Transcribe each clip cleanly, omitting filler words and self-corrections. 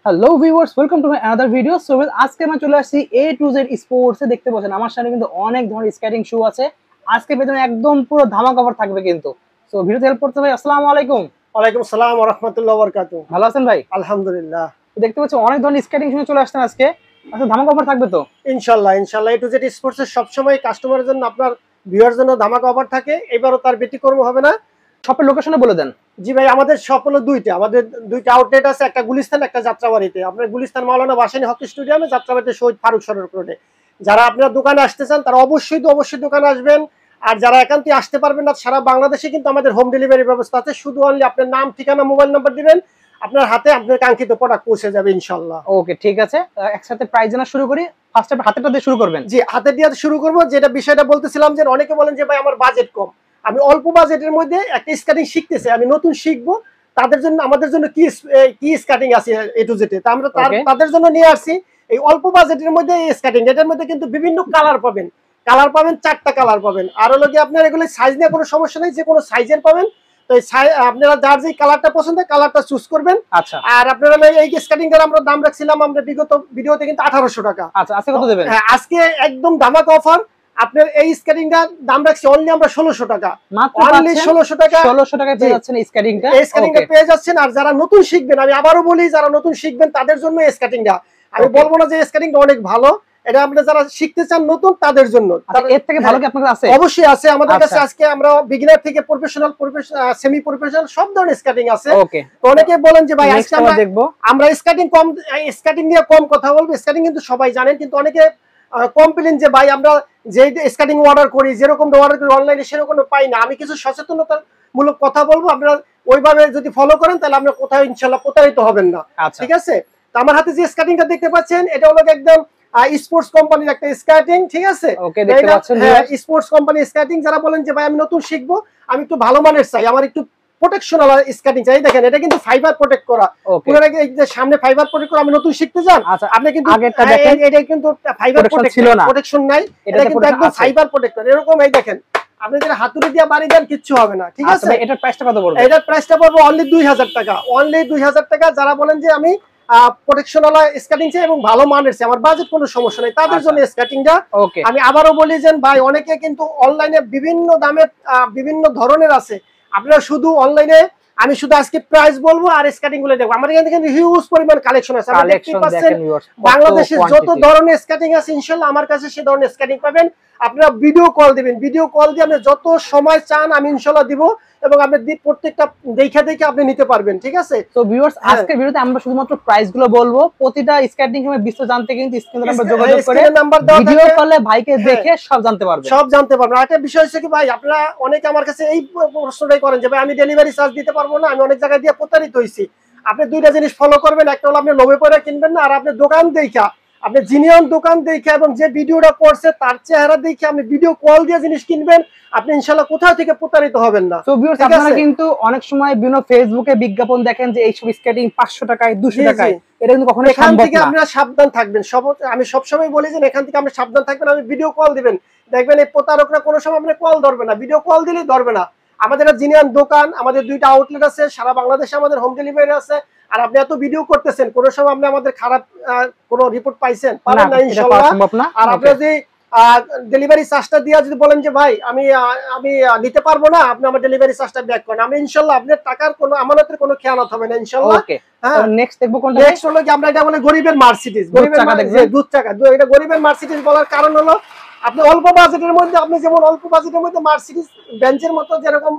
Hello viewers, welcome to my another video. So আজকে আমরা চলে আসছি A to Z স্পোর্টসে। দেখতে পাচ্ছেন আমার সামনে কিন্তু অনেক ধরনের স্কেটিং শু আছে। আজকে বেতনে একদম পুরো ধামাকা অফার থাকবে কিন্তু। সো ভিডিওতে হেল্প করতে ভাই, আসসালামু আলাইকুম। ওয়ালাইকুম আসসালাম ওয়া রাহমাতুল্লাহি ওয়া বারাকাতুহু। ভালো আছেন ভাই? আলহামদুলিল্লাহ। দেখতে পাচ্ছি অনেক ধরনের স্কেটিং শু চলে আসছেন আজকে। আচ্ছা, ধামাকা অফার থাকবে তো? ইনশাআল্লাহ A to Z স্পোর্টস এর সবসময় কাস্টমারের জন্য, আপনার ভিউয়ার জন্য ধামাকা অফার থাকে। এবারও তার ব্যতিক্রম হবে না। শপের লোকেশনে বলে দেন। জি ভাই, আমাদের শপ হলো দুইটা। আমাদের দুইটা আউটলেট আছে, একটা গুলিস্তান, একটা যাত্রাবাড়িতে। আপনার গুলিস্তান মাওলানা ভাসানী হকি স্টেডিয়ামে, যাত্রাবাড়িতে শহীদ ফারুক সড়ক রোডে। যারা আপনার দোকানে আসতে চান তারা অবশ্যই দোকানে আসবেন। আর যারা একান্তই আসতে পারবেন না, সারা বাংলাদেশে কিন্তু আমাদের হোম ডেলিভারি ব্যবস্থা আছে। শুধু অনলি আপনার নাম, ঠিকানা, মোবাইল নাম্বার দিবেন, আপনার হাতে আপনার কাঙ্ক্ষিত প্রোডাক্ট পৌঁছে যাবে ইনশাআল্লাহ। ওকে, ঠিক আছে। একসাথে প্রাইস জানা শুরু করি। ফার্স্ট হাতেরটা দিয়ে শুরু করবেন। জি, হাতের দিয়ে শুরু করব। যেটা বিষয়টা বলতেছিলাম যে অনেকে বলেন যে ভাই আমার বাজেট কম, আমি অল্প বাজেটের মধ্যে একটা স্কেটিং শিখতেছি, আমি নতুন শিখবো, তাদের জন্য আমাদের জন্য কি স্কেটিং আছে A to Z এ, তা আমরা তাদের জন্য নিয়ে আসছি এই অল্প বাজেটের মধ্যে এই স্কেটিং। এটার মধ্যে কিন্তু বিভিন্ন কালার পাবেন, 4টা কালার পাবেন। আর হলো কি আপনার এগুলো সাইজ নিয়ে কোনো সমস্যা নেই, যে কোনো সাইজের পাবেন। তো আপনারা যার যে কালারটা পছন্দ কালারটা চুজ করবেন। আচ্ছা, আর আপনারা এই স্কেটিংটার আমরা দাম রাখছিলাম আমরা বিগত ভিডিওতে কিন্তু 1800 টাকা। আচ্ছা, আজকে কত দেবেন? আজকে একদম ধামাকা অফার। আপনার এই স্কেটিংটার দাম রাখছি অনলি আমরা 1600 টাকা। মাত্র অনলি 1600 টাকা। 1600 টাকায় পেয়ে যাচ্ছেন এই স্কেটিংটা। এই স্কেটিংটা পেয়ে যাচ্ছেন। আর যারা নতুন শিখবেন, আমি আবারো বলি, যারা নতুন শিখবেন তাদের জন্য এই স্কেটিংটা। আমি বলবো না যে এই স্কেটিংটা অনেক ভালো, এটা আপনি যারা শিখতে চান নতুন তাদের জন্য। এর থেকে ভালো কি আপনার কাছে আছে? অবশ্যই আছে আমাদের কাছে। আজকে আমরা বিগিনার থেকে প্রফেশনাল, সেমি প্রফেশনাল সব ধরনের স্কেটিং আছে। ওকে, তো অনেকে বলেন যে ভাই আজকে আমরা স্কেটিং নিয়ে কম কথা বলবো। স্কেটিং কিন্তু সবাই জানেন, কিন্তু অনেকে কমপ্লেন যে ভাই আমরা যে স্কেটিং অর্ডার করি, যেরকম অর্ডার করি অনলাইনে সেরকম পাই না। আমি কিছু সচেতনতামূলক কথা বলবো, আপনারা ওইভাবে যদি ফলো করেন তাহলে আপনারা কোথাও ইনশাআল্লাহ প্রতারিত হবেন না। ঠিক আছে? তো আমার হাতে যে স্কেটিংটা দেখতে পাচ্ছেন এটা হলো একদম স্পোর্টস কোম্পানির একটা স্কেটিং। ঠিক আছে? ওকে, দেখতে পাচ্ছেন স্পোর্টস কোম্পানির স্কেটিং। যারা বলেন যে ভাই আমি নতুন শিখবো, আমি একটু ভালো মানের চাই, আমার একটু প্রোটেকশন ওয়ালা স্কেটিং চাই, দেখেন এটা কিন্তু ফাইবার প্রোটেক্ট করা, পুরো এই যে সামনে ফাইবার প্রোটেক্ট করা। আমি নতুন শিখতে চান, আপনি কিন্তু আগেরটা দেখেন, এটা কিন্তু ফাইবার প্রোটেক্ট ছিল না, প্রোটেকশন নাই, এটা কিন্তু একদম ফাইবার প্রোটেক্টর। এরকম এই দেখেন, আপনি যদি হাতুড়ি দিয়ে বাড়ি দেন কিচ্ছু হবে না। ঠিক আছে? এটার প্রাইসটা কত পড়বে? এটার প্রাইসটা পড়বে অনলি 2000 টাকা। অনলি 2000 টাকা। যারা বলেন যে আমি প্রোটেকশন ওয়ালা স্কেটিং চাই এবং ভালো মানের চাই, আমার বাজেট কোনো সমস্যা নেই, তাদের জন্য স্কেটিংটা। আমি আবারও বলি যে ভাই অনেকে কিন্তু অনলাইনে বিভিন্ন দামের বিভিন্ন ধরনের আছে। আপনারা শুধু অনলাইনে, আমি শুধু আজকে প্রাইস বলবো আর স্কেটিং গুলো দেখবো। আমার এখানে কিন্তু হিউজ পরিমাণ কালেকশন আছে। আপনি দেখতে পাচ্ছেন বাংলাদেশের যত ধরনের স্কেটিং আছে ইনশাআল্লাহ আমার কাছে সে ধরনের স্কেটিং পাবেন। আপনারা ভিডিও কল দিবেন, ভিডিও কল দিয়ে আপনি যত সময় চান আমি ইনশাআল্লাহ দিব, এবং আপনি প্রত্যেকটা দেখে আপনি নিতে পারবেন। ঠিক আছে? তো ভিউয়ার্স, আজকের ভিডিওতে আমরা শুধুমাত্র প্রাইস গুলো বলবো। প্রতিটা স্কেটিং এর বিস্তারিত জানতে কিন্তু স্ক্রিনে নাম্বার যোগাযোগ করে ভিডিও কলে ভাইকে দেখে সব জানতে পারবেন। আর একটা বিষয় হচ্ছে কি ভাই, আপনারা অনেকে আমার কাছে এই প্রশ্নটাই করেন যে ভাই আমি ডেলিভারি চার্জ দিতে পারবো না, আমি অনেক জায়গায় দিয়ে প্রতারিত হইছি। আপনি দুইটা জিনিস ফলো করবেন, একটা হলো আপনি লোভে পড়ে কিনবেন না, আর আপনি দোকান দেখা, আপনি জিনিয়ন দোকান দেখে এবং যে ভিডিওটা করছে তার চেহারা দেখে আপনি ভিডিও কল দিয়ে জিনিস কিনবেন, আপনি ইনশাআল্লাহ কোথাও থেকে প্রতারিত হবেন না। তো ভিউয়ার্স, আপনারা কিন্তু অনেক সময় বিভিন্ন ফেসবুকে বিজ্ঞাপন দেখেন যে এই সব স্কেটিং 500 টাকায় 200 টাকায়, এটা কিন্তু কখনো এখান থেকে আপনারা সাবধান থাকবেন। আমি সবসময় বলি যে এখান থেকে আপনি সাবধান থাকবেন। আমি ভিডিও কল দিবেন, দেখবেন এই প্রতারকরা কোনো সময় আপনি কল ধরবে না, ভিডিও কল দিলেই ধরবে না। আমাদের জিনিয়ান দোকান, আমাদের দুইটা আউটলেট আছে, সারা বাংলাদেশে আমাদের হোম ডেলিভারি আছে। আর আপনি এত ভিডিও করতেছেন, কোনো সময় আপনি আমাদের খারাপ কোনো রিপোর্ট পাইছেন? পাবেন না ইনশাআল্লাহ। আর আপনি যদি ডেলিভারি চার্জটা দিয়ে যদি বলেন যে ভাই আমি নিতে পারবো না, আপনি আমার ডেলিভারি চার্জটা ব্যাক করেন, আমি ইনশাআল্লাহ আপনার টাকার কোনো আমানতের কোনো খেয়ানত হবে না ইনশাআল্লাহ। হ্যাঁ, নেক্সট দেখবো কোনটা? নেক্সট হলো কি আমরা এটা বলে গরিবের মার্সিডিজ। দুধ চাকা, এটা গরিবের মার্সিডিজ বলার কারণ হলো আপনি অল্প বাজেটের মধ্যে, আপনি যেমন অল্প বাজেটের মধ্যে মার্সিডিজ বেঞ্চের মতো যেরকম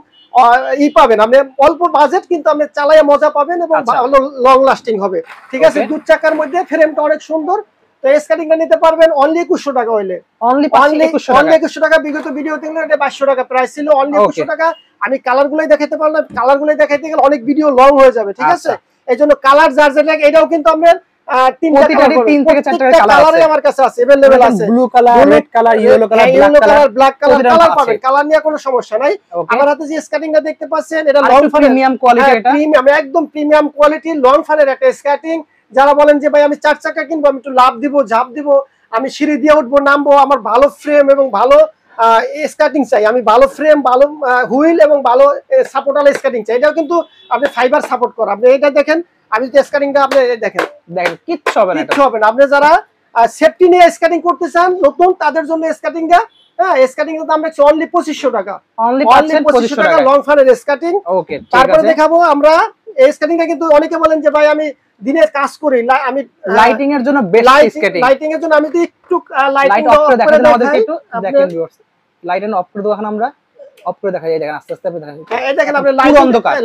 পাবেন, আপনি অল্প বাজেট কিন্তু আপনি চালায় মজা পাবেন এবং ভালো লং লাস্টিং হবে। ঠিক আছে? দুধ চাকার মধ্যে ফ্রেমটা অনেক সুন্দর। তো স্কেটিংটা নিতে পারবেন অনলি 2100 টাকা হইলে, অনলি 2100 টাকা। বিগত ভিডিওতে এটা 2200 টাকা প্রাইস ছিল, অনলি 2100 টাকা। আমি কালারগুলোই দেখাতে পারলাম, কালারগুলোই দেখাইতে গেলে অনেক ভিডিও লং হয়ে যাবে। ঠিক আছে? এইজন্য কালার যার যেটা লাগে, এটাও কিন্তু আমরা 3 থেকে 4টা কালার আমার কাছে আছে, अवेलेबल আছে। Blue colour, red colour, yellow colour, black colour পাবেন। কালার নিয়ে কোনো সমস্যা নাই। আমার হাতে যে স্কেটিংটা দেখতে পাচ্ছেন এটা লং প্রিমিয়াম কোয়ালিটি, এটা প্রিমিয়াম, একদম প্রিমিয়াম কোয়ালিটি লং ফানের একটা স্কেটিং। যারা বলেন যে ভাই আমি 4 চাকা কিনবো, আমি একটু লাভ দিব, ঝাঁপ দিব, আমি সিঁড়ি দিয়ে উঠবো নামবো, আমার ভালো ফ্রেম এবং ভালো স্কেটিং চাই, আমি ভালো ফ্রেম, ভালো হুইল এবং ভালো সাপোর্ট ওয়ালা স্কেটিং চাই, এটাও কিন্তু আপনি ফাইবার সাপোর্ট করা। আপনি এটা দেখেন আমি যদি স্ক্যানিংটা আপনি দেখেন কিচ্ছু হবে না, কিচ্ছু হবে না। আপনি যারা সেফটি নিয়ে স্ক্যানিং করতে চান নতুন, তাদের জন্য স্ক্যানিংটা, হ্যাঁ, স্ক্যানিং এর দাম রাখছি অনলি 2500 টাকা, অনলি 2500 টাকা লং ফানের স্ক্যানিং। ওকে, তারপরে দেখাবো আমরা এই স্ক্যানিংটা, কিন্তু অনেকে বলেন যে ভাই আমি দিনে কাজ করি, আমি লাইটিং এর জন্য বেস্ট স্ক্যানিং, লাইটিং এর জন্য আমি তো একটু লাইটিং অফ করে দেখাই আমাদেরকে একটু দেখেন ভিউয়ার্স, লাইট অফ করে দেখান আমরা, অফ করে দেখাই, দেখেন আস্তে আস্তে আপনি দেখেন, এই দেখেন আপনি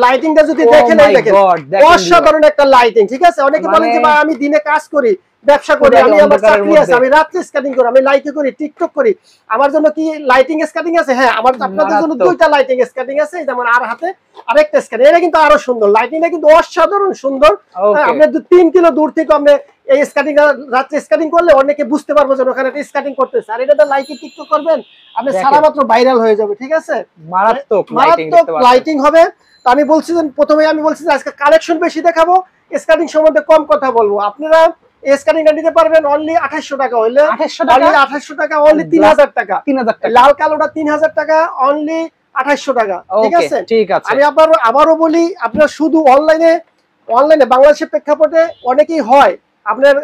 লাইটিংটা যদি Oh দেখেন, এই দেখেন অসাধারণ একটা লাইটিং, ঠিক আছে। অনেকে বলেন যে ভাই আমি দিনে কাজ করি, ব্যবসা করি, আমি আবার চাকরি আছে, আমি রাতে স্ক্যানিং করি, আমি লাইকে করি, টিকটক করি, আমার জন্য কি লাইটিং স্ক্যানিং আছে? হ্যাঁ, আমার আপনাদের জন্য দুইটা লাইটিং স্ক্যানিং আছে, যেমন আর হাতে আরেকটা স্ক্যানিং, এটা কিন্তু আরো সুন্দর, লাইটিংটা কিন্তু অসাধারণ সুন্দর। আপনি 3 কিলো দূর থেকে আপনি এই স্ক্যানিং রাতে স্ক্যানিং করলে অনেকে বুঝতে পারবে যে ওখানে একটা স্ক্যানিং করতেছে, আর এটা লাইকে টিকটক করবেন, আপনি সারা মাত্র ভাইরাল হয়ে যাবে, ঠিক আছে। মারাত্মক লাইটিং হবে। তো আমি বলছি যে প্রথমে আমি বলছি যে আজকে কালেকশন বেশি দেখাবো, স্ক্যানিং সম্বন্ধে কম কথা বলবো। আপনারা স্ক্যানিংটা নিতে পারবেন অনলি 2800 টাকা, হইলে 2800 টাকা, অনলি 3000 টাকা, লাল কালোটা 3000 টাকা, অনলি 2800 টাকা, ঠিক আছে, ঠিক আছে। আমি আবারও বলি, আপনারা শুধু অনলাইনে বাংলাদেশের প্রেক্ষাপটে অনেকেই হয় আপনার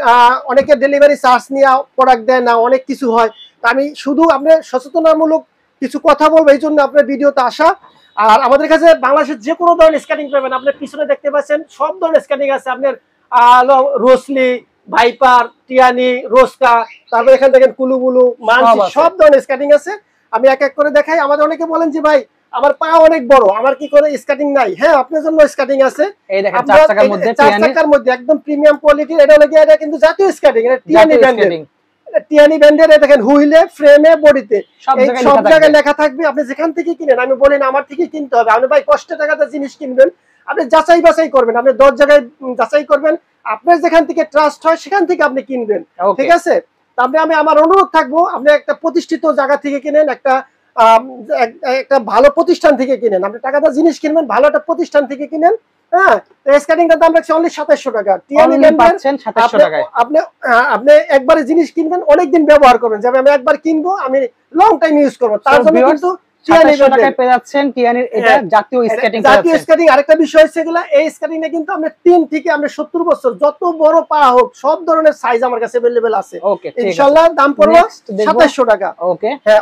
অনেকে ডেলিভারি চার্জ নিয়ে প্রোডাক্ট দেয় না, অনেক কিছু হয়। তা আমি শুধু আপনার সচেতনামূলক কিছু কথা বলবো, এই জন্য আপনার ভিডিওতে আসা। আর আমাদের কাছে বাংলাদেশের যে কোনো ধরনের স্ক্যানিং পাবেন, আপনার পিছনে দেখতে পাচ্ছেন সব ধরনের স্ক্যানিং আছে, আপনার রোসলি, ভাইপার, টিয়ানি, রোস্কা, তারপর এখানে দেখেন কুলুবুলু, মানসি, সব ধরনের স্ক্যানিং আছে। আমি এক এক করে দেখাই। আমাদের অনেকে বলেন যে ভাই আমার পা অনেক বড়, আমার কি করে স্ক্যানিং নাই? হ্যাঁ, আপনার জন্য স্ক্যানিং আছে। এই দেখেন 4 চাকার মধ্যে একদম প্রিমিয়াম কোয়ালিটির, এটা লাগে, এটা কিন্তু জাতীয় স্ক্যানিং, এটা টিয়ানি ব্র্যান্ডের, টিয়ানি ব্র্যান্ডের। দেখেন হুইলে, ফ্রেমে, বডিতে সব জায়গায় লেখা থাকবে। আপনি যেখান থেকে কিনেন, আমি বলি না আমার থেকে কিনতে হবে, আপনি ভাই কষ্টের টাকাতে জিনিস কিনবেন, আপনি যাচাই বাছাই করবেন, আপনি 10 জায়গায় যাচাই করবেন, আপনার যেখান থেকে ট্রাস্ট হয় সেখান থেকে আপনি কিনবেন, ঠিক আছে। তারপরে আমি আমার অনুরোধ থাকবো, আপনি একটা প্রতিষ্ঠিত জায়গা থেকে কিনেন, একটা ভালো প্রতিষ্ঠান থেকে কিনেন, আপনি টাকাটা জিনিস কিনবেন, ভালো একটা প্রতিষ্ঠান থেকে কিনেন। হ্যাঁ, স্ক্যানিংটার দাম রাখছি অনলি 2700 টাকা, আপনি একবারে জিনিস কিনবেন, অনেকদিন ব্যবহার করবেন, যেমন আমি একবার কিনবো, আমি লং টাইম ইউজ করবো, তার জন্য কিন্তু আরেকটা বিষয় হচ্ছে এগুলা, এই স্ক্যানিংটা কিন্তু আমরা 3 থেকে 70 বছর যত বড় পা হোক সব ধরনের সাইজ আমার কাছে अवेलेबल আছে। ইনশাআল্লাহ দাম পড়বে 2700 টাকা। হ্যাঁ,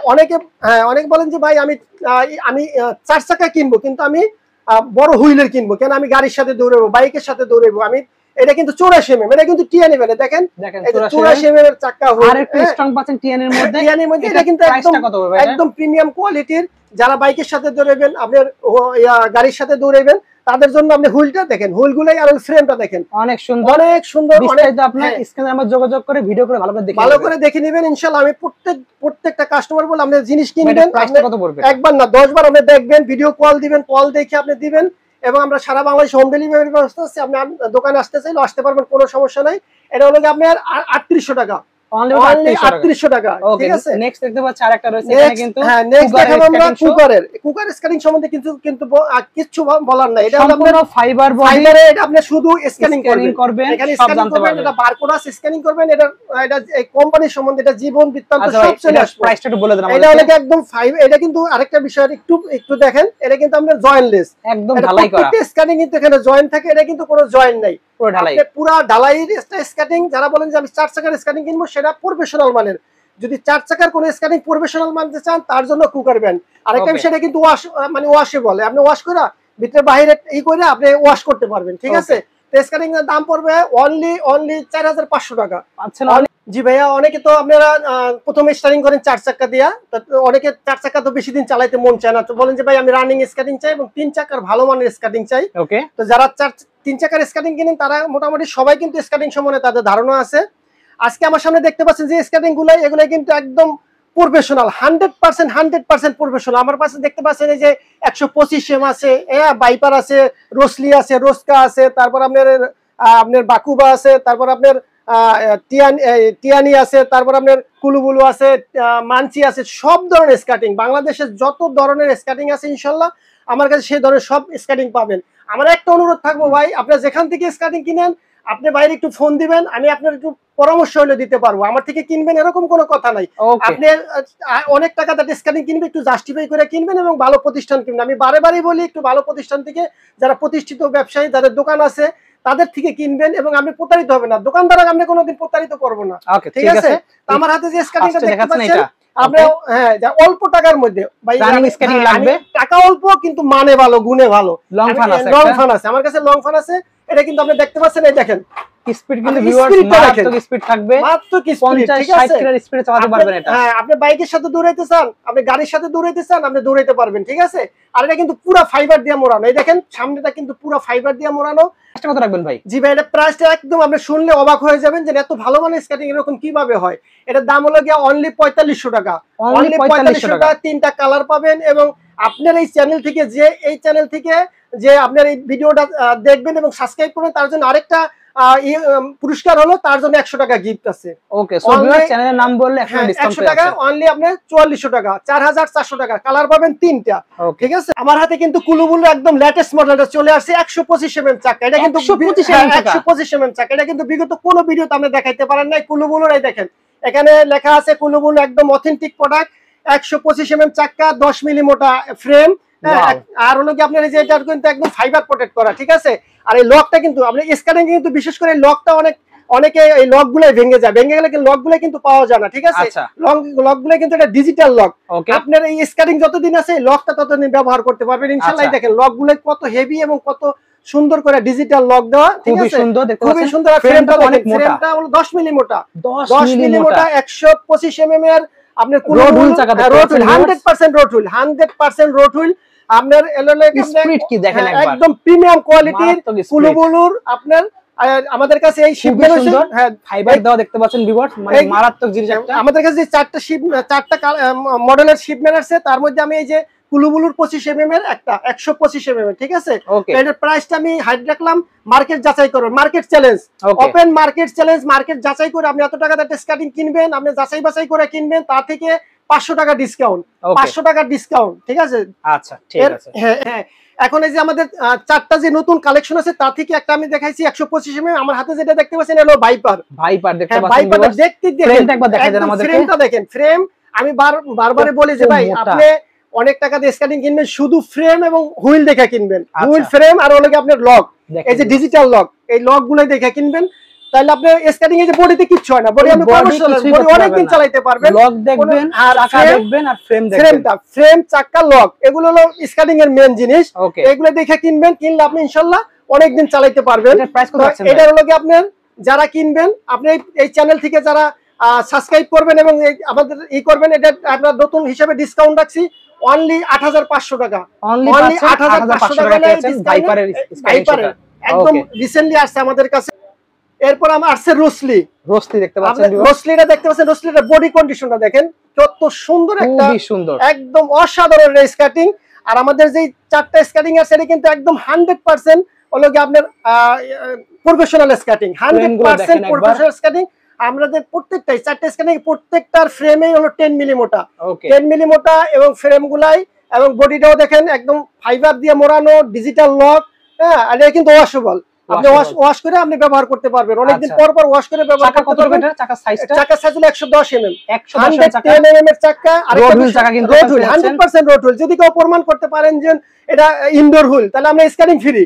অনেক বলেন যে ভাই আমি 4 চাকা কিনবো, কিন্তু আমি বড় হুইলের কিনবো কেন? আমি গাড়ির সাথে দৌড়াবো, বাইকের সাথে দৌড়াবো। আমি এটা কিন্তু 84 mm, এটা কিন্তু টিয়ানি ব্র্যান্ড, দেখেন 84 mm এর চাকা, আর একটু স্ট্রং পাচ্ছেন টিয়ানির মধ্যে। এটা কিন্তু একদম প্রিমিয়াম কোয়ালিটির। যারা বাইকের সাথে দৌড়াবেন, আপনার গাড়ির সাথে দৌড়াবেন, তাদের জন্য আপনি হুইলটা দেখেন, হুইলগুলাই আর ফ্রেমটা দেখেন, অনেক সুন্দর, অনেক সুন্দর। আপনার স্ক্রিনে আমরা যোগাযোগ করে ভিডিও করে ভালো করে দেখে নেবেন ইনশাআল্লাহ। আমি প্রত্যেকটা কাস্টমার বলে আপনি জিনিস কিনবেন, একবার না 10 বার আপনি দেখবেন, ভিডিও কল দিবেন, কল দেখে আপনি দিবেন, এবং আমরা সারা বাংলাদেশ হোম ডেলিভারি ব্যবস্থা আছে। আপনি দোকানে আসতে চাইলে আসতে পারবেন, কোনো সমস্যা নাই। এটা হলো আপনার 3800 টাকা, অনলি 3800 টাকা, ঠিক আছে। নেক্সট দেখতে পাচ্ছি আরেকটা রয়েছে এখানে, কিন্তু হ্যাঁ, নেক্সট দেখাবো আমরা কুকার স্ক্যানিং সম্বন্ধে কিন্তু কিছু বলার নাই। এটা সম্পূর্ণ ফাইবার বডি, এটা আপনি শুধু স্ক্যানিং করবেন, এখানে স্ক্যানিং করবেন, এটা বারকোড আছে, স্ক্যানিং করবেন। এটা এই কোম্পানির সম্বন্ধে, এটা জীবন বৃত্তান্ত সব চলে আসবে। প্রাইসটা একটু বলে দেন আমাদের। এটা হলো একদম 5। এটা কিন্তু আরেকটা বিষয় একটু দেখেন, এটা কিন্তু আপনার জয়েন্টলেস, একদম ঢালাই করা। প্রত্যেকটা স্ক্যানিং কিন্তু এখানে জয়েন্ট থাকে, এটা কিন্তু কোনো জয়েন্ট নাই, পুরো ঢালাই, পুরো ঢালাইয়ের স্ক্যানিং। যারা বলেন যে আমি 4 চাকার স্ক্যানিং কিনবো, সেটা প্রফেশনাল মানের। যদি 4 চাকার কোন স্ক্যানিং প্রফেশনাল মানতে চান, তার জন্য কুকার ব্র্যান্ড। আরেকটা বিষয়, এটা কিন্তু ওয়াশেবল, আপনি ওয়াশ করে ভিতরে বাইরে করে আপনি ওয়াশ করতে পারবেন, ঠিক আছে। তো স্ক্যানিং এর দাম পড়বে অনলি 4500 টাকা। আচ্ছা জি ভাইয়া, অনেকে তো আপনারা প্রথমে স্টার্টিং করেন 4 চাকা দিয়া, অনেকে 4 চাকা তো বেশি দিন চালাইতে মন চায় না, তো বলেন যে ভাই আমি রানিং স্ক্যানিং চাই এবং 3 চাকার ভালো মানের স্ক্যানিং চাই। ওকে, তো যারা 3 চাকার স্ক্যানিং কিনেন, তারা মোটামুটি সবাই কিন্তু স্ক্যানিং সম্বন্ধে তাদের ধারণা আছে। আজকে আমার সামনে দেখতে পাচ্ছেন যে স্ক্যানিং এগুলাই কিন্তু একদম প্রফেশনাল, 100% প্রফেশনাল। আমার পাশে দেখতে পাচ্ছেন এই যে 125 এম আছে, ভাইপার আছে, রোসলি আছে, রোস্কা আছে, তারপর আপনার বাকুবা আছে, তারপর আপনার টিয়ানি আছে, তারপর আপনার কুলুবুলু আছে, মানসি আছে। সব ধরনের স্ক্যানিং, বাংলাদেশের যত ধরনের স্ক্যানিং আছে ইনশাল্লাহ আমার কাছে সেই ধরনের সব স্ক্যানিং পাবেন। আমার একটা অনুরোধ থাকবো ভাই, আপনারা যেখান থেকে স্ক্যানিং কিনেন, আপনি বাইরে একটু ফোন দিবেন, আমি আপনার একটু পরামর্শ হলে দিতে পারবো। আমার থেকে কিনবেন এরকম কোনো কথা নাই। আপনি অনেক টাকা দিয়ে স্ক্যানিং কিনবে, একটু জাস্টিফাই করে কিনবেন এবং ভালো প্রতিষ্ঠান কিনবেন। আমি বারে বারে বলি, একটু ভালো প্রতিষ্ঠান থেকে, যারা প্রতিষ্ঠিত ব্যবসায়ী, যাদের দোকান আছে, তাদের থেকে কিনবেন এবং আপনি প্রতারিত হবে না। দোকানদার আপনি কোনোদিন প্রতারিত করবো না, ঠিক আছে? আমার হাতে যে স্কেটিংটা দেখতে পাচ্ছেন আপনি, হ্যাঁ, অল্প টাকার মধ্যে ভাই লাগবে, টাকা অল্প কিন্তু মানে ভালো, গুণে ভালো। লং ফান আছে আমার কাছে, লং ফান আছে। এটা কিন্তু আপনি দেখতে পাচ্ছেন, এই দেখেন স্পিড কিন্তু ভিউয়ার্স মারাত্মক স্পিড থাকবে, মারাত্মক স্পিড, 50-60 এর স্পিডে চালাতে পারবেন এটা। হ্যাঁ, আপনি বাইকের সাথে দৌড়াইতে চান, আপনি গাড়ির সাথে দৌড়াইতে চান, আপনি দৌড়াইতে পারবেন, ঠিক আছে? আর এটা কিন্তু পুরো ফাইবার দিয়ে মোড়ানো, এই দেখেন সামনেটা কিন্তু পুরো ফাইবার দিয়ে মোড়ানো। কত রাখবেন ভাই? জি ভাই, এটা প্রাইসটা একদম আপনি শুনলে অবাক হয়ে যাবেন যে এত ভালো মানের স্কেটিং এরকম কিভাবে হয়। এটার দাম হলো গিয়া অনলি 4500 টাকা, অনলি 4500 টাকা। তিনটা কালার পাবেন এবং আপনার এই চ্যানেল থেকে যে আপনার এই ভিডিওটা দেখবেন এবং সাবস্ক্রাইব করবেন, তার জন্য আরেকটা পুরস্কার হলো, তার জন্য 100 টাকা গিফট আছে। ওকে, সো ভিউয়ার চ্যানেলের নাম বললে 100 টাকা, অনলি আপনি 4400 টাকা, 4400 টাকা। কালার পাবেন তিনটা, ঠিক আছে? আমার হাতে কিন্তু কুলুবুল একদম লেটেস্ট মডেলটা চলে আসছে, 125 mm চাকা। এটা কিন্তু 125 mm চাকা, এটা কিন্তু বিগত কোনো ভিডিওতে আপনি দেখাইতে পারেন নাই। কুলুবুলের এই দেখেন এখানে লেখা আছে কুলুবুল, একদম অথেন্টিক প্রোডাক্ট। 125 mm চাকা, 10 মিলি মোটা ফ্রেম, আর হলো কি আপনার এই যে এটা কিন্তু একদম ফাইবার প্রোটেক্ট করা, ঠিক আছে? আর এই লকটা কিন্তু আপনি স্কেটিং কিন্তু বিশেষ করে লকটা অনেকে এই লকগুলাই ভেঙে যায়, ভেঙে গেলে লকগুলো কিন্তু পাওয়া যায় না, ঠিক আছে? লকগুলো কিন্তু এটা ডিজিটাল লক। আপনার এই স্কেটিং যতদিন আছে লকটা ততদিন ব্যবহার করতে পারবেন ইনশাআল্লাহ। দেখেন লকগুলো কত হেভি এবং কত সুন্দর করে ডিজিটাল লক দেওয়া, ঠিক আছে? খুবই সুন্দর। ফ্রেমটা অনেক মোটা, ফ্রেমটা হলো 10 মিলি মোটা, 10 মিলি মোটা, 125 mm এর আপনার রোড হুইল চাকা, road wheel 100% road wheel, 100% road wheel. আপনার স্পিড কি দেখেন একবার, একদম প্রিমিয়াম কোয়ালিটির কুলুবুলুর আপনার আমাদের কাছে এই শিপমেন্ট সুন্দর, হ্যাঁ, ফাইবার দেওয়া দেখতে পাচ্ছেন ভিউয়ার্স, মানে মারাত্মক জিনিস একটা। আমাদের কাছে যে চারটা মডেলের শিপমেন্ট আছে, তার মধ্যে আমি এই যে কুলুবুলুর 25 mm এর একটা 125 mm, ঠিক আছে? এটার প্রাইসটা আমি হাইড রাখলাম, মার্কেট যাচাই করুন, market challenge, open market challenge. Market যাচাই করে আপনি এত টাকা দিয়ে স্কেটিং কিনবেন, আপনি যাচাই বাছাই করে কিনবেন, তা থেকে 500 টাকা ডিসকাউন্ট, 500 টাকা ডিসকাউন্ট, ঠিক আছে? আচ্ছা, ঠিক আছে। হ্যাঁ, এখন এই যে আমাদের চারটা যে নতুন কালেকশন আছে, তার থেকে একটা আমি দেখাইছি 125 mm। আমার হাতে যেটা দেখতে পাচ্ছেন হলো ভাইপার দেখতে পাচ্ছেন, ভাইপার দেখতে ফ্রেমটা একবার দেখাই দেন আমাদের। ফ্রেমটা দেখেন, ফ্রেম আমি বারবারে বলি যে ভাই আপনি অনেক টাকা দিয়ে স্কেটিং কিনবেন, শুধু ফ্রেম এবং হুইল দেখে কিনবেন, হুইল ফ্রেম আর হলো কি আপনার লক, এই যে ডিজিটাল লক, এই লক গুলো দেখে কিনবেন। তাহলে আপনি স্কেটিং এ যে বডিতে কিচ্ছু হয় না, বডি আপনি প্রফেশনাল, বডি অনেক দিন চালাতে পারবেন। লক দেখবেন, চাকা দেখবেন, আর ফ্রেম দেখবেন। ফ্রেমটা, ফ্রেম, চাকা, লক, এগুলো হলো স্কেটিং এর মেইন জিনিস। এগুলো দেখে কিনবেন, কিনলে আপনি ইনশাআল্লাহ অনেক দিন চালাতে পারবেন। এটা প্রাইস কত আছে? এটা হলো কি আপনার যারা কিনবেন, আপনি এই চ্যানেল থেকে যারা সাবস্ক্রাইব করবেন এবং আমাদের করবেন, এটা আপনার নতুন হিসেবে ডিসকাউন্ট রাখছি অনলি 8500 টাকা, অনলি 8500 টাকা পেয়েছেন ভাইপারের স্কেটিং। একদম রিসেন্টলি আসছে আমাদের কাছে। এরপর আমার আসছে রোসলি দেখতে পাচ্ছেন, রোসলিটা দেখতে পাচ্ছেন, রোসলিটার বডি কন্ডিশনটা দেখেন কত সুন্দর, একটা একদম অসাধারণ স্কেটিং। আর আমাদের যে চারটা স্কেটিং আছে এটা কিন্তু একদম 100% হলো কি আপনার প্রফেশনাল স্কেটিং, 100% প্রফেশনাল স্কেটিং। আমাদের প্রত্যেকটাই চারটা স্কেটিং প্রত্যেকটার ফ্রেমেই হলো 10 মিলি মোটা, 10 মিলি মোটা, এবং ফ্রেমগুলাই এবং বডিটাও দেখেন একদম ফাইবার দিয়ে মোড়ানো, ডিজিটাল লক। হ্যাঁ, আর এটা কিন্তু ওয়াশেবল, আপনি ওয়াশ করে আপনি ব্যবহার করতে পারবেন, অনেকদিন পর পর ওয়াশ করে ব্যবহার করতে পারবেন। চাকা সাইজ হলো 110 mm, 110 mm এর চাকা। আর রোড হুইল চাকা কিন্তু রোড হুইল 100% রোড হুইল। যদি কেউ প্রমাণ করতে পারেন যে এটা ইনডোর হুইল, তাহলে আমরা স্কেটিং ফ্রি,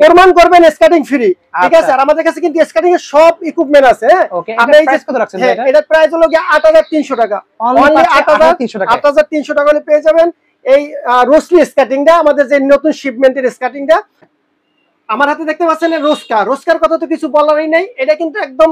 প্রমাণ করবেন স্কেটিং ফ্রি, ঠিক আছে? আর আমাদের কাছে কিন্তু স্কেটিং এর সব ইকুইপমেন্ট আছে। আপনি এই প্রাইস কত রাখছেন ভাই? এটা প্রাইস হলো কি 8300 টাকা, অনলি 8300 টাকা হলে পেয়ে যাবেন এই রোসলি স্কেটিংটা, আমাদের যে নতুন শিপমেন্টের স্কেটিংটা। আমার হাতে দেখতে পাচ্ছেন রোস্কার কথা তো কিছু বলারই নাই। এটা কিন্তু একদম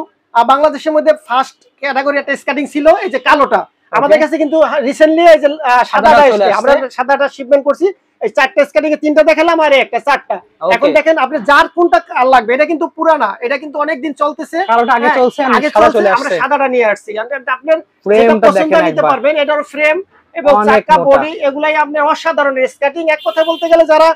বাংলাদেশের মধ্যে ফার্স্ট ক্যাটাগরি একটা স্কেটিং ছিল, এই যে কালোটা। আমাদের কাছে কিন্তু রিসেন্টলি এই যে সাদাটা এসেছে, আমরা সাদাটা শিপমেন্ট করছি। এই চারটা স্কেটিং এ তিনটা দেখালাম আর একটা চারটা। এখন দেখেন আপনি যার কোনটা লাগবে, এটা কিন্তু পুরানা, এটা কিন্তু অনেক দিন চলতেছে, কালোটা আগে চলছে, আমরা সাদাটা নিয়ে আসছি। আপনার যেটা পছন্দ নিতে পারবেন। এটার ফ্রেম এবং চাকা, বডি এগুলাই আপনার অসাধারণ স্কেটিং। এক কথা বলতে গেলে যারা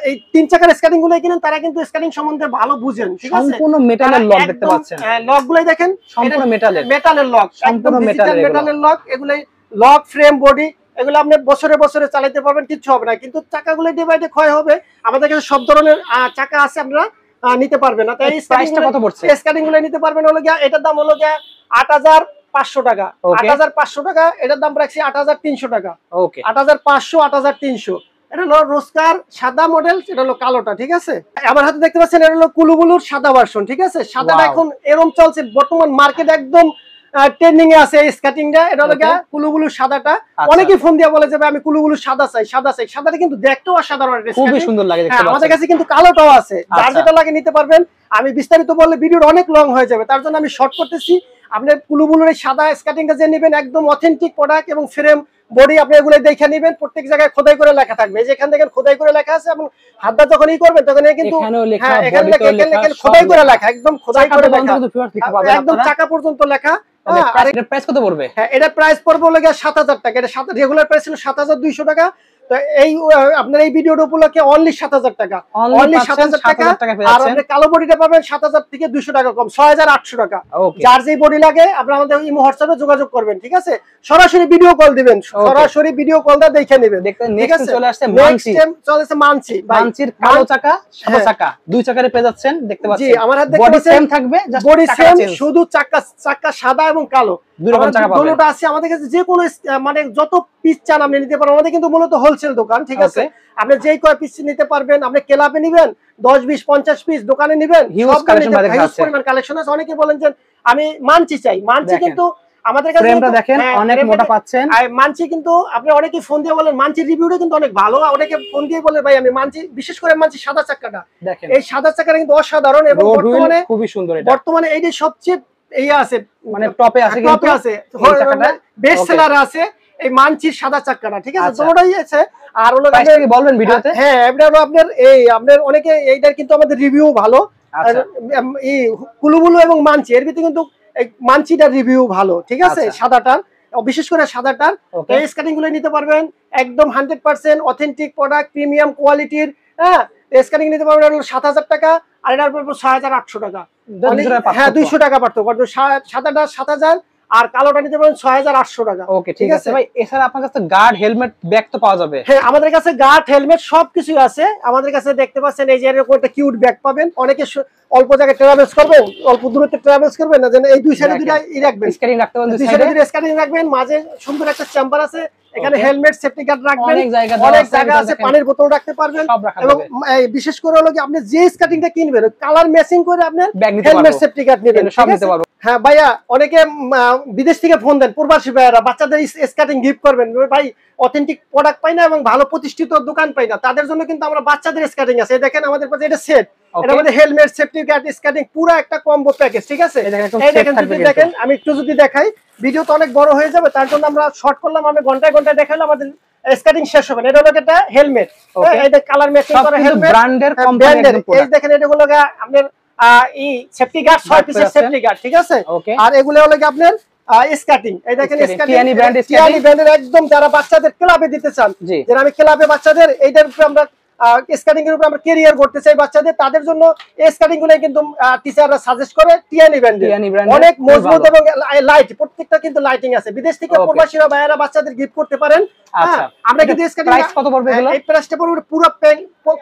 এই তিন চাকার স্কেটিং গুলো কিনেন তারা কিন্তু স্কেটিং সম্বন্ধে ভালো বুঝেন, ঠিক আছে? সম্পূর্ণ মেটালের লক দেখতে পাচ্ছেন, লক গুলাই দেখেন সম্পূর্ণ মেটালের লক, সম্পূর্ণ মেটালের লক। এগুলাই লক, ফ্রেম, বডি এগুলো আপনি বছরে বছরে চালাতে পারবেন, কিছু হবে না। কিন্তু চাকাগুলো ডিভাইডে ক্ষয় হবে। আমাদের কাছে সব ধরনের চাকা আছে, আপনারা নিতে পারবেন না। তাই প্রাইসটা কত পড়ছে? স্কেটিং গুলো নিতে পারবেন হলো গিয়া, এটার দাম হলো গিয়া 8500 টাকা, 8500 টাকা। এটার দাম রাখছি 8300 টাকা, ওকে 8500, 8300। এটা হলো রোস্কার সাদা মডেল, এটা হলো কালোটা, ঠিক আছে। আমার হাতে দেখতে পাচ্ছেন এটা হলো কুলুবুলুর সাদা ভার্সন, ঠিক আছে। সাদাটা এখন এরকম চলছে বর্তমান মার্কেট একদম ট্রেন্ডিং এ আছে এই স্কেটিংটা। এটা হলো কুলুবুলুর সাদাটা। অনেকেই ফোন দিয়ে বলে যে আমি কুলুবুলুর সাদা চাই, সাদা চাই। সাদাটা কিন্তু দেখতেও অসাধারণ, খুবই সুন্দর লাগে দেখতে। আমাদের কাছে কিন্তু কালোটাও আছে, যার যেটা লাগে নিতে পারবেন। আমি বিস্তারিত বললে ভিডিওটা অনেক লং হয়ে যাবে, তার জন্য আমি শর্ট করতেছি। আপনি কুলুবুলুর এই সাদা স্কেটিংটা যে নেবেন একদম অথেন্টিক প্রোডাক্ট এবং ফ্রেম বডি আপনি এগুলো দেখে নেবেন। প্রত্যেক জায়গায় খোদাই করে লেখা থাকবে, যেখান থেকে খোদাই করে লেখা আছে এবং হাতটা যখন করবেন তখন কিন্তু এখানে খোদাই করে লেখা, একদম খোদাই করে লেখা, একদম চাকা পর্যন্ত লেখা। আর এটার প্রাইস কত পড়বে? হ্যাঁ, এটার প্রাইস পড়বে হলো ৭০০০ টাকা। এটা রেগুলার প্রাইস ছিল ৭২০০ টাকা। তো এই আপনার এই ভিডিওটা উপলক্ষে অনলি ৭০০০ টাকা, অনলি ৭০০০ টাকা। আর আপনি কালো বডিটা পাবেন ৭০০০ থেকে ২০০ টাকা কম, ৬৮০০ টাকা। যার যেই বডি লাগে আপনারা আমাদের ইমো হোয়াটসঅ্যাপে যোগাযোগ করবেন, ঠিক আছে। সরাসরি ভিডিও কল দিবেন, সরাসরি ভিডিও কলটা দেখে নেবেন। নেক্সট চলে আসছে মানচি, চলে আসছে মানচি। মানচির কালো চাকা সাদা চাকা দুই চাকারে পেয়ে যাচ্ছেন, দেখতে পাচ্ছেন। জি, আমার হাতে বডি সেম থাকবে, জাস্ট বডি সেম, শুধু চাকা সাদা এবং কালো দুই রকম চাকা পাবেন। দুটোটা আছে আমাদের কাছে। যে কোনো মানে যত পিস চান আপনি নিতে পারেন। আমাদের কিন্তু মূলত হোলসেল দোকান, ঠিক আছে। আপনি যেই কয় পিস নিতে পারবেন, আপনি ক্লাবে নেবেন 10 20 50 পিস, দোকানে নেবেন হিউজ কালেকশন আছে। অনেকে বলেন যে আমি মানচি চাই, মানচি কিন্তু আমাদের কাছে ফ্রেমটা দেখেন অনেক মোটা পাচ্ছেন। মানচি কিন্তু আপনি অনেকেই ফোন দিয়ে বলেন মানচির রিভিউটা কিন্তু অনেক ভালো। অনেকে ফোন দিয়ে বলে ভাই আমি মানচি, বিশেষ করে মানচি সাদা চাকাটা দেখেন, এই সাদা চাকাটা কিন্তু অসাধারণ এবং বর্তমানে খুবই সুন্দর। এটা বর্তমানে এইটা সবচেয়ে আছে, মানে টপে আছে, টপে আছে, বেস্ট সেলার আছে এই মানচির সাদা চাকাটা, ঠিক আছে। দুটোই আছে। আর হলো বলবেন ভিডিওতে। হ্যাঁ, এটা হলো আপনার এই আপনার অনেকে এইটার কিন্তু আমাদের রিভিউ ভালো। এই কুলুবুলু এবং মানচি এর ভিতরে কিন্তু এই মানচিটার রিভিউ ভালো, ঠিক আছে। সাদাটার, বিশেষ করে সাদাটার এই স্কেটিং গুলো নিতে পারবেন একদম 100% অথেন্টিক প্রোডাক্ট, প্রিমিয়াম কোয়ালিটির। হ্যাঁ, স্কেটিং নিতে পারবেন ৭০০০ টাকা, আর এটার উপর ৬৮০০ টাকা। হ্যাঁ, ২০০ টাকা পার্থক্য। সাদাটা ৭০০০ আর কালোটা নিতে পারেন ৬৮০০ টাকা। ওকে, ঠিক আছে ভাই। এছাড়া আপনার কাছে গার্ড, হেলমেট, ব্যাগ তো পাওয়া যাবে? হ্যাঁ, আমাদের কাছে গার্ড, হেলমেট সবকিছু আছে আমাদের কাছে। দেখতে পাচ্ছেন এই যে এরকম একটা কিউট ব্যাগ পাবেন। অনেকে অল্প জায়গায় ট্রাভেলস করবেন, অল্প দূরত্বে ট্রাভেলস করবেন না, যেন এই দুই সাইডে দুইটা রাখবেন, স্ক্যানিং রাখতে পারেন, দুই সাইডে দুইটা স্ক্যানিং রাখবেন। মাঝে সুন্দর একটা চেম্বার আছে, এখানে হেলমেট, সেফটি গার্ড রাখবেন। অনেক জায়গা আছে, পানির বোতল রাখতে পারবেন। এবং বিশেষ করে হলো কি আপনি যে স্কেটিংটা কিনবেন কালার ম্যাচিং করে আপনি হেলমেট, সেফটি গার্ড নেবেন, সব নিতে পারবেন। হ্যাঁ ভাইয়া, অনেকে বিদেশ থেকে ফোন দেন, প্রবাসী ভাইয়ারা বাচ্চাদের স্কেটিং গিফট করবেন, ভাই অথেন্টিক প্রোডাক্ট পাই না এবং ভালো প্রতিষ্ঠিত দোকান পাই না, তাদের জন্য কিন্তু আমরা বাচ্চাদের স্কেটিং আছে। দেখেন আমাদের কাছে এটা সেট, এটার মধ্যে হেলমেট, সেফটি গার্ড, স্কেটিং পুরো একটা কম্বো প্যাকেজ, ঠিক আছে। এই দেখেন, যদি দেখেন আমি একটু যদি দেখাই, ভিডিও তো অনেক বড় হয়ে যাবে, তার জন্য আমরা শর্ট করলাম। আমি ঘন্টায় ঘন্টায় দেখালাম, আমাদের স্কেটিং শেষ হবে না। এটা হলো একটা হেলমেট, এটা কালার ম্যাচিং করা হেলমেট, ব্র্যান্ডের কোম্পানির। এই দেখেন এটা হলো আপনার এই সেফটি গার্ড 6 পিসের সেফটি গার্ড, ঠিক আছে। আর এগুলো হলো কি আপনার স্কেটিং। এই দেখেন টিয়ানি ব্র্যান্ডের একদম, যারা বাচ্চাদের ক্লাবে দিতে চান, যে আমি ক্লাবে বাচ্চাদের এইটার উপরে আমরা স্কেটিং এর উপরে আমরা ক্যারিয়ার করতে চাই বাচ্চাদের, তাদের জন্য এই স্কেটিং গুলো কিন্তু টিচাররা সাজেস্ট করে টিয়ানি ব্র্যান্ডের। অনেক মজবুত এবং লাইট, প্রত্যেকটা কিন্তু লাইটিং আছে। বিদেশ থেকে প্রবাসীরা ভাইয়ারা বাচ্চাদের গিফট করতে পারেন। আমরা কিন্তু স্কেটিং প্রাইস কত পড়বে এগুলো? এই প্রাইসটা পড়বে পুরো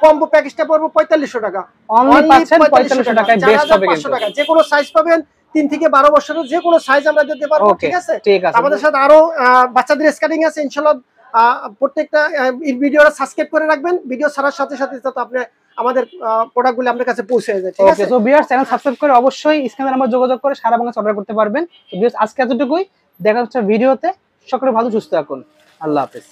কম্বো প্যাকেজটা পড়বে ৪৫০০ টাকা। অনলি ৪৫০০ টাকায় বেস্ট হবে কিন্তু। যে কোনো সাইজ পাবেন, 3 থেকে 12 বছরের যে কোনো সাইজ আমরা দিতে পারবো, ঠিক আছে। আমাদের সাথে আরো বাচ্চাদের স্কেটিং আছে ইনশাআল্লাহ। প্রত্যেকটা ভিডিওটা সাবস্ক্রাইব করে রাখবেন, ভিডিও ছাড়ার সাথে সাথে যাতে আপনি আমাদের প্রোডাক্টগুলো আপনার কাছে পৌঁছে যায়, ঠিক আছে। সো ভিউয়ার্স, চ্যানেল সাবস্ক্রাইব করে অবশ্যই স্ক্রিনে নাম্বার যোগাযোগ করে সারা বাংলাদেশে অর্ডার করতে পারবেন। ভিউয়ার্স, আজকে এতটুকুই, দেখা হচ্ছে ভিডিওতে। সকলে ভালো সুস্থ থাকুন, আল্লাহ হাফেজ।